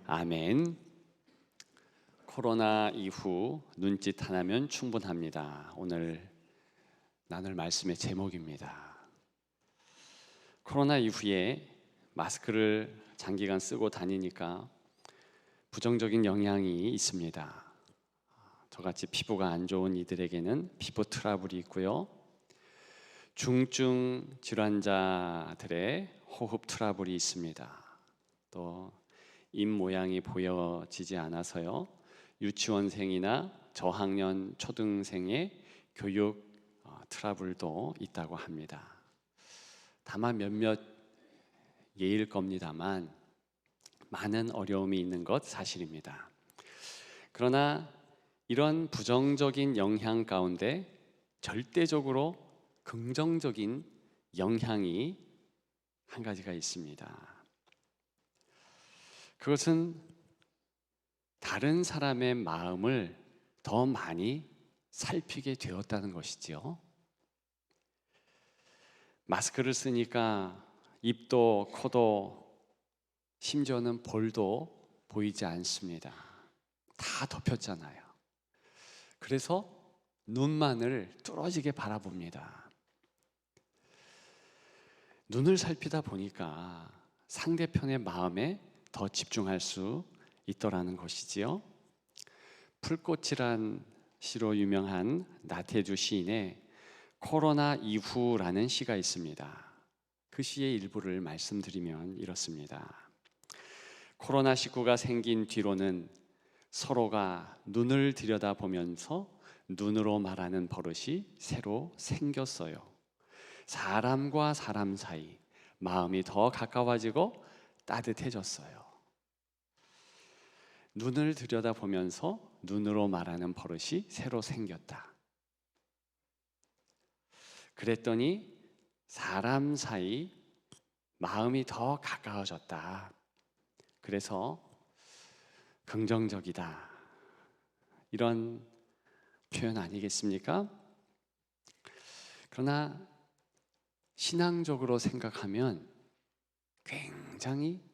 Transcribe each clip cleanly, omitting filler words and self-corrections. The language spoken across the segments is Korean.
아멘. 코로나 이후 눈짓 하나면 충분합니다. 오늘 나눌 말씀의 제목입니다. 코로나 이후에 마스크를 장기간 쓰고 다니니까 부정적인 영향이 있습니다. 저같이 피부가 안 좋은 이들에게는 피부 트러블이 있고요. 중증 질환자들의 호흡 트러블이 있습니다. 또 입 모양이 보여지지 않아서요. 유치원생이나 저학년 초등생의 교육 트러블도 있다고 합니다. 다만 몇몇 예일 겁니다만 많은 어려움이 있는 것 사실입니다. 그러나 이런 부정적인 영향 가운데 절대적으로 긍정적인 영향이 한 가지가 있습니다. 그것은 다른 사람의 마음을 더 많이 살피게 되었다는 것이지요. 마스크를 쓰니까 입도 코도 심지어는 볼도 보이지 않습니다. 다 덮였잖아요. 그래서 눈만을 뚫어지게 바라봅니다. 눈을 살피다 보니까 상대편의 마음에 더 집중할 수 있더라는 것이지요. 풀꽃이란 시로 유명한 나태주 시인의 코로나 이후라는 시가 있습니다. 그 시의 일부를 말씀드리면 이렇습니다. 코로나19가 생긴 뒤로는 서로가 눈을 들여다보면서 눈으로 말하는 버릇이 새로 생겼어요. 사람과 사람 사이 마음이 더 가까워지고 따뜻해졌어요. 눈을 들여다보면서 눈으로 말하는 버릇이 새로 생겼다. 그랬더니 사람 사이 마음이 더 가까워졌다. 그래서 긍정적이다. 이런 표현 아니겠습니까? 그러나 신앙적으로 생각하면 굉장히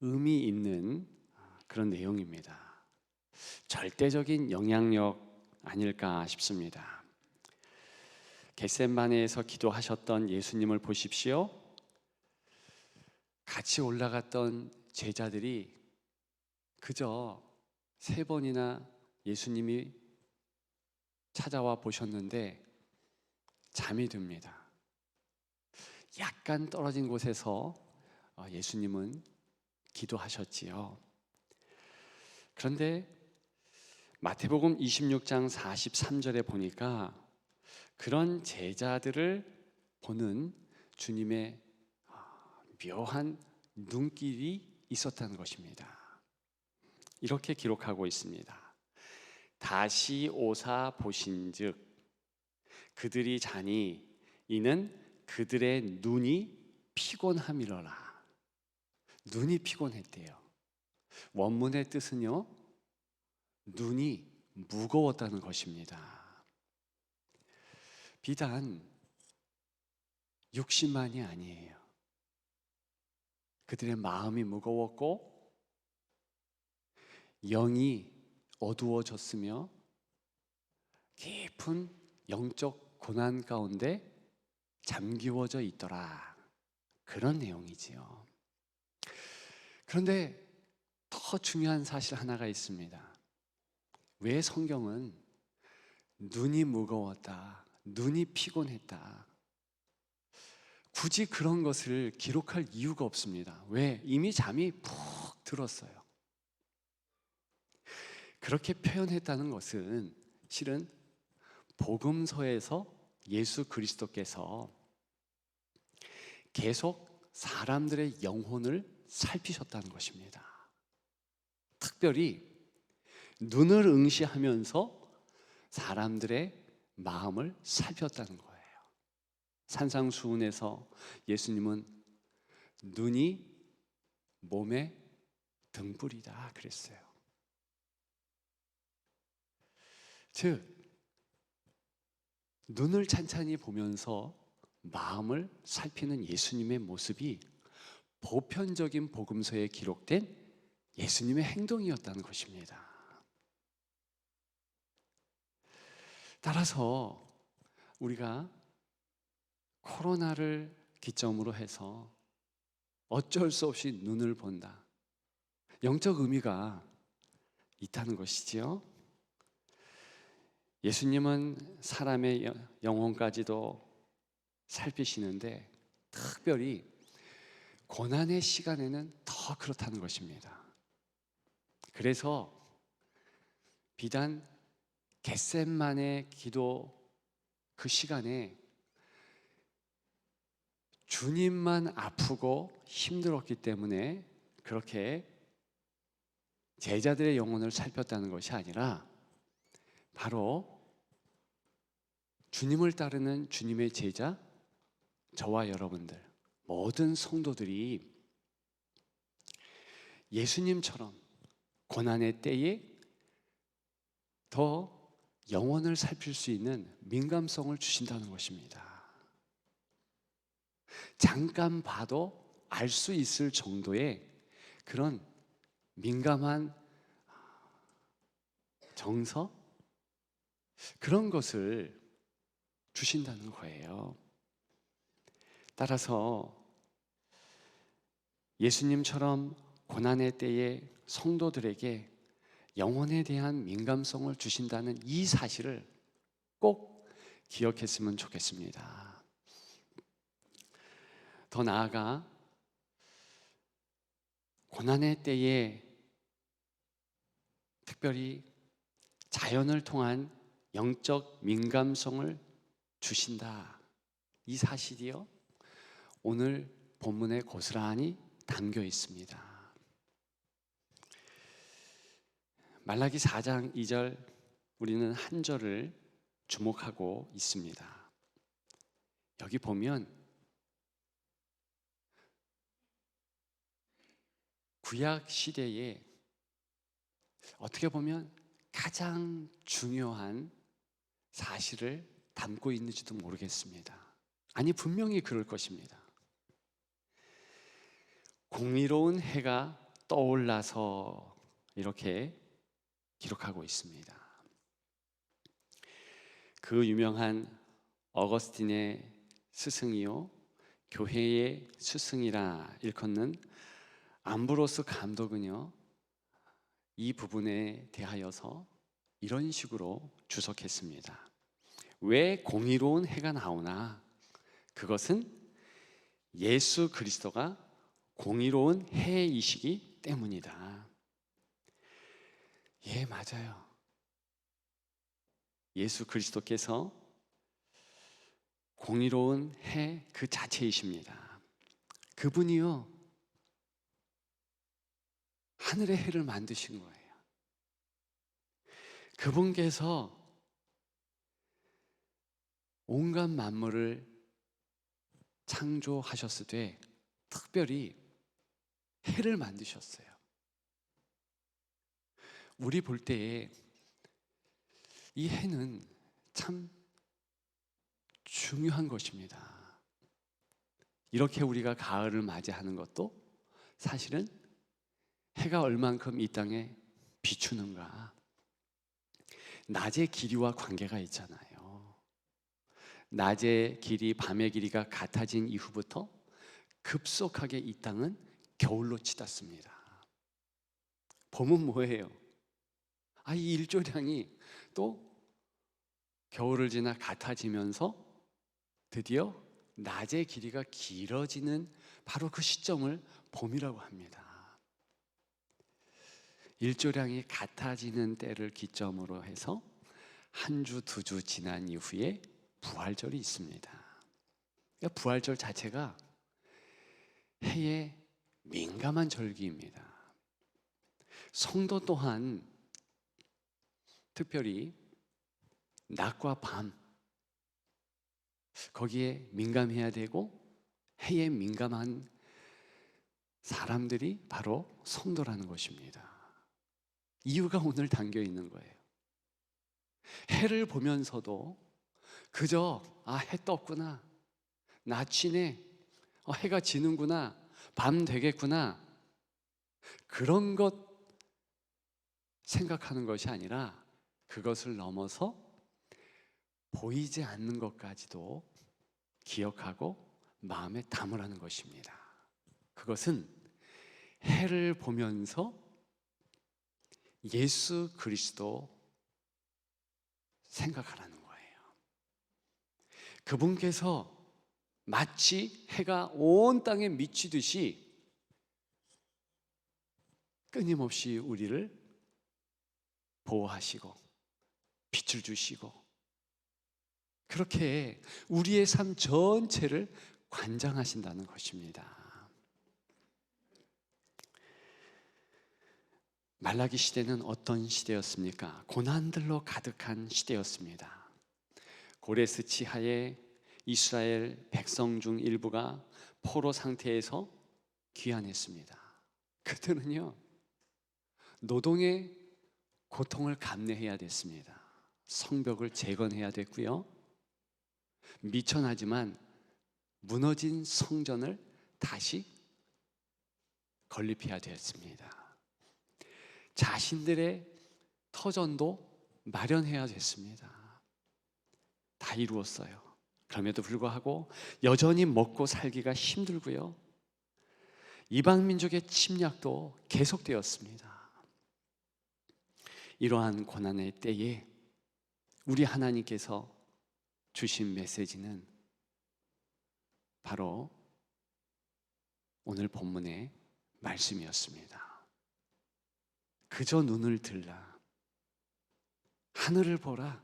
의미 있는 그런 내용입니다. 절대적인 영향력 아닐까 싶습니다. 겟세마네에서 기도하셨던 예수님을 보십시오. 같이 올라갔던 제자들이 그저 3번이나 예수님이 찾아와 보셨는데 잠이 듭니다. 약간 떨어진 곳에서 예수님은 기도하셨지요. 그런데 마태복음 26장 43절에 보니까 그런 제자들을 보는 주님의 묘한 눈길이 있었다는 것입니다. 이렇게 기록하고 있습니다. 다시 오사 보신즉 그들이 자니 이는 그들의 눈이 피곤함이로라. 눈이 피곤했대요. 원문의 뜻은요, 눈이 무거웠다는 것입니다. 비단 육신만이 아니에요. 그들의 마음이 무거웠고 영이 어두워졌으며 깊은 영적 고난 가운데 잠기워져 있더라. 그런 내용이지요. 그런데 더 중요한 사실 하나가 있습니다. 왜 성경은 눈이 무거웠다, 눈이 피곤했다, 굳이 그런 것을 기록할 이유가 없습니다. 왜? 이미 잠이 푹 들었어요. 그렇게 표현했다는 것은 실은 복음서에서 예수 그리스도께서 계속 사람들의 영혼을 살피셨다는 것입니다. 특별히 눈을 응시하면서 사람들의 마음을 살폈다는 거예요. 산상수훈에서 예수님은 눈이 몸의 등불이다 그랬어요. 즉 눈을 찬찬히 보면서 마음을 살피는 예수님의 모습이 보편적인 복음서에 기록된 예수님의 행동이었다는 것입니다. 따라서 우리가 코로나를 기점으로 해서 어쩔 수 없이 눈을 본다. 영적 의미가 있다는 것이지요. 예수님은 사람의 영혼까지도 살피시는데 특별히 고난의 시간에는 더 그렇다는 것입니다. 그래서 비단 겟셋만의 기도 그 시간에 주님만 아프고 힘들었기 때문에 그렇게 제자들의 영혼을 살폈다는 것이 아니라 바로 주님을 따르는 주님의 제자, 저와 여러분들 모든 성도들이 예수님처럼 고난의 때에 더 영혼을 살필 수 있는 민감성을 주신다는 것입니다. 잠깐 봐도 알 수 있을 정도의 그런 민감한 정서, 그런 것을 주신다는 거예요. 따라서 예수님처럼 고난의 때에 성도들에게 영혼에 대한 민감성을 주신다는 이 사실을 꼭 기억했으면 좋겠습니다. 더 나아가 고난의 때에 특별히 자연을 통한 영적 민감성을 주신다. 이 사실이요, 오늘 본문에 고스란히 담겨 있습니다. 말라기 4장 2절, 우리는 한 절을 주목하고 있습니다. 여기 보면 구약 시대에 어떻게 보면 가장 중요한 사실을 담고 있는지도 모르겠습니다. 아니, 분명히 그럴 것입니다. 공의로운 해가 떠올라서 이렇게 기록하고 있습니다. 그 유명한 어거스틴의 스승이요 교회의 스승이라 일컫는 암브로스 감독은요, 이 부분에 대하여서 이런 식으로 주석했습니다. 왜 공의로운 해가 나오나? 그것은 예수 그리스도가 공의로운 해이시기 때문이다. 예, 맞아요. 예수 그리스도께서 공의로운 해 그 자체이십니다. 그분이요, 하늘의 해를 만드신 거예요. 그분께서 온갖 만물을 창조하셨을 때 특별히 해를 만드셨어요. 우리 볼 때에 이 해는 참 중요한 것입니다. 이렇게 우리가 가을을 맞이하는 것도 사실은 해가 얼만큼 이 땅에 비추는가, 낮의 길이와 관계가 있잖아요. 낮의 길이 밤의 길이가 같아진 이후부터 급속하게 이 땅은 겨울로 치닫습니다. 봄은 뭐예요? 이 일조량이 또 겨울을 지나 같아지면서 드디어 낮의 길이가 길어지는 바로 그 시점을 봄이라고 합니다. 일조량이 같아지는 때를 기점으로 해서 한 주, 두 주 지난 이후에 부활절이 있습니다. 그러니까 부활절 자체가 해에 민감한 절기입니다. 성도 또한 특별히 낮과 밤, 거기에 민감해야 되고 해에 민감한 사람들이 바로 성도라는 것입니다. 이유가 오늘 담겨 있는 거예요. 해를 보면서도 그저 해 떴구나, 낮이네, 해가 지는구나, 밤 되겠구나, 그런 것 생각하는 것이 아니라 그것을 넘어서 보이지 않는 것까지도 기억하고 마음에 담으라는 것입니다. 그것은 해를 보면서 예수 그리스도 생각하라는 거예요. 그분께서 마치 해가 온 땅에 미치듯이 끊임없이 우리를 보호하시고 빛을 주시고, 그렇게 우리의 삶 전체를 관장하신다는 것입니다. 말라기 시대는 어떤 시대였습니까? 고난들로 가득한 시대였습니다. 고레스 치하에 이스라엘 백성 중 일부가 포로 상태에서 귀환했습니다. 그들은요, 노동의 고통을 감내해야 됐습니다. 성벽을 재건해야 됐고요, 미천하지만 무너진 성전을 다시 건립해야 됐습니다. 자신들의 터전도 마련해야 됐습니다. 다 이루었어요. 그럼에도 불구하고 여전히 먹고 살기가 힘들고요, 이방 민족의 침략도 계속되었습니다. 이러한 고난의 때에 우리 하나님께서 주신 메시지는 바로 오늘 본문의 말씀이었습니다. 그저 눈을 들라, 하늘을 보라,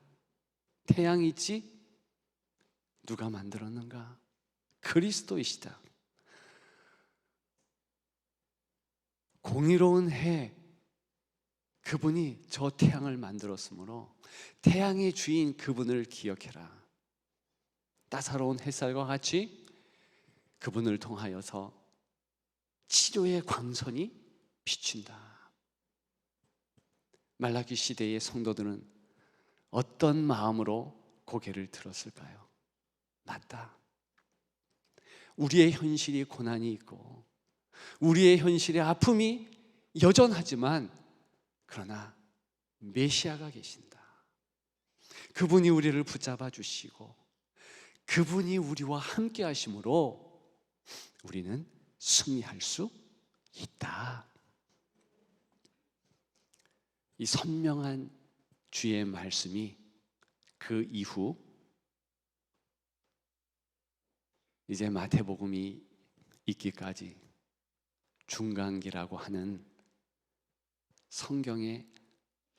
태양이 있지? 누가 만들었는가? 그리스도이시다. 공의로운 해, 그분이 저 태양을 만들었으므로 태양의 주인 그분을 기억해라. 따사로운 햇살과 같이 그분을 통하여서 치료의 광선이 비춘다. 말라기 시대의 성도들은 어떤 마음으로 고개를 들었을까요? 맞다, 우리의 현실이 고난이 있고 우리의 현실의 아픔이 여전하지만 그러나 메시아가 계신다. 그분이 우리를 붙잡아 주시고 그분이 우리와 함께 하심으로 우리는 승리할 수 있다. 이 선명한 주의 말씀이 그 이후 이제 마태복음이 있기까지 중간기라고 하는 성경의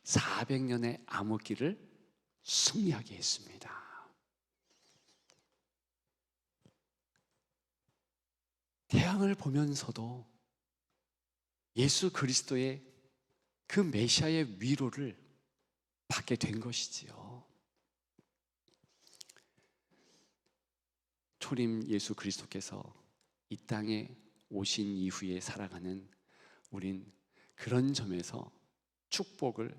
400년의 암흑기를 승리하게 했습니다. 태양을 보면서도 예수 그리스도의 그 메시아의 위로를 받게 된 것이지요. 초림 예수 그리스도께서 이 땅에 오신 이후에 살아가는 우린 그런 점에서 축복을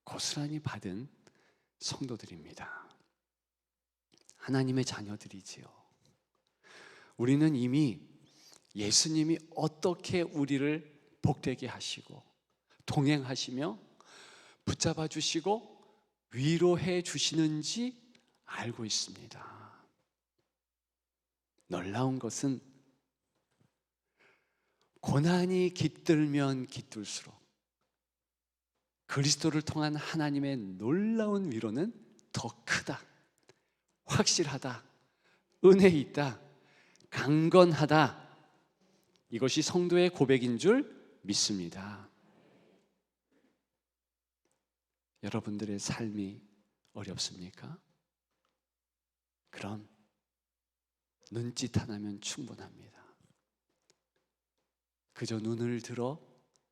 고스란히 받은 성도들입니다. 하나님의 자녀들이지요. 우리는 이미 예수님이 어떻게 우리를 복되게 하시고 동행하시며 붙잡아 주시고 위로해 주시는지 알고 있습니다. 놀라운 것은 고난이 깃들면 깃들수록 그리스도를 통한 하나님의 놀라운 위로는 더 크다, 확실하다, 은혜 있다, 강건하다. 이것이 성도의 고백인 줄 믿습니다. 여러분들의 삶이 어렵습니까? 그럼 눈짓 하나면 충분합니다. 그저 눈을 들어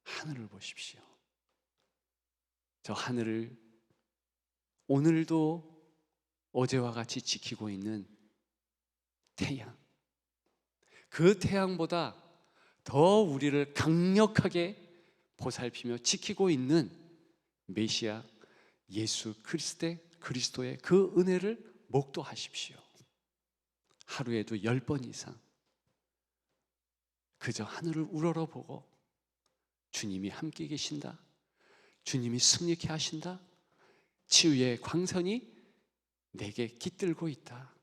하늘을 보십시오. 저 하늘을 오늘도 어제와 같이 지키고 있는 태양, 그 태양보다 더 우리를 강력하게 보살피며 지키고 있는 메시아 예수 그리스도의 그 은혜를 목도하십시오. 하루에도 10번 이상 그저 하늘을 우러러보고 주님이 함께 계신다, 주님이 승리케 하신다, 치유의 광선이 내게 깃들고 있다.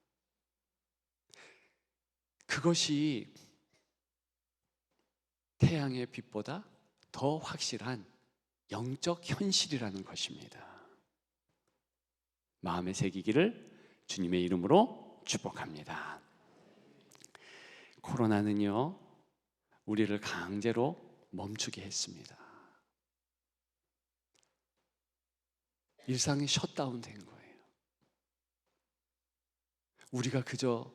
그것이 태양의 빛보다 더 확실한 영적 현실이라는 것입니다. 마음에 새기기를 주님의 이름으로 축복합니다. 코로나는요, 우리를 강제로 멈추게 했습니다. 일상이 셧다운된 거예요. 우리가 그저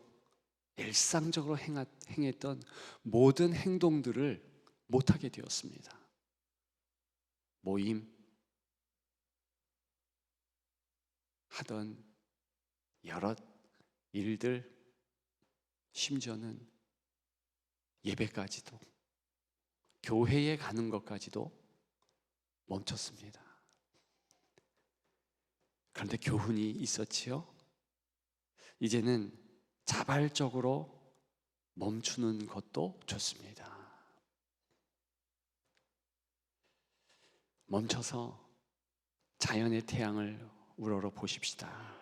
일상적으로 행했던 모든 행동들을 못하게 되었습니다. 모임, 하던 여러 일들, 심지어는 예배까지도, 교회에 가는 것까지도 멈췄습니다. 그런데 교훈이 있었지요. 이제는 자발적으로 멈추는 것도 좋습니다. 멈춰서 자연의 태양을 우러러 보십시다.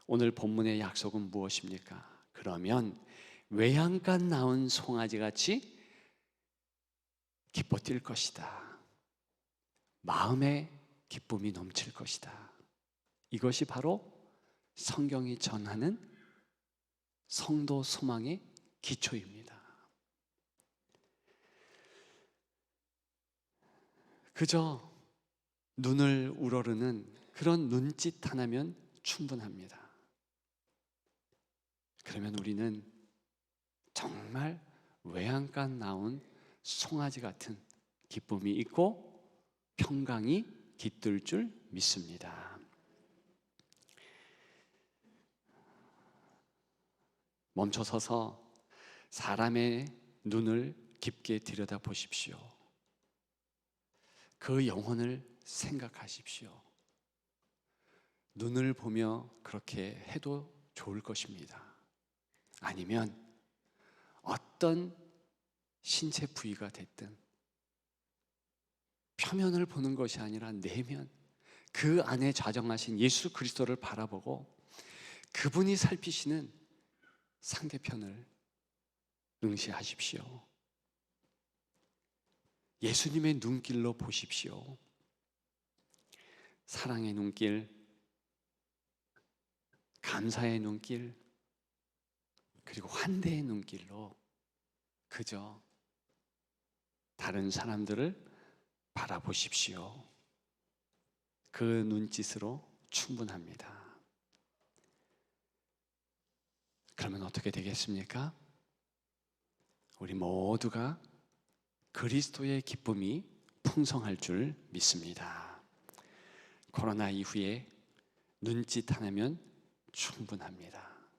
오늘 본문의 약속은 무엇입니까? 그러면 외양간 나온 송아지같이 기뻐 뛸 것이다. 마음에 기쁨이 넘칠 것이다. 이것이 바로 성경이 전하는 성도 소망의 기초입니다. 그저 눈을 우러르는 그런 눈짓 하나면 충분합니다. 그러면 우리는 정말 외양간 나온 송아지 같은 기쁨이 있고 평강이 깃들 줄 믿습니다. 멈춰서서 사람의 눈을 깊게 들여다 보십시오. 그 영혼을 생각하십시오. 눈을 보며 그렇게 해도 좋을 것입니다. 아니면 어떤 신체 부위가 됐든 표면을 보는 것이 아니라 내면, 그 안에 좌정하신 예수 그리스도를 바라보고 그분이 살피시는 상대편을 응시하십시오. 예수님의 눈길로 보십시오. 사랑의 눈길, 감사의 눈길, 그리고 환대의 눈길로 그저 다른 사람들을 바라보십시오. 그 눈짓으로 충분합니다. 그러면 어떻게 되겠습니까? 우리 모두가 그리스도의 기쁨이 풍성할 줄 믿습니다. 코로나 이후에 눈짓 하나면 충분합니다.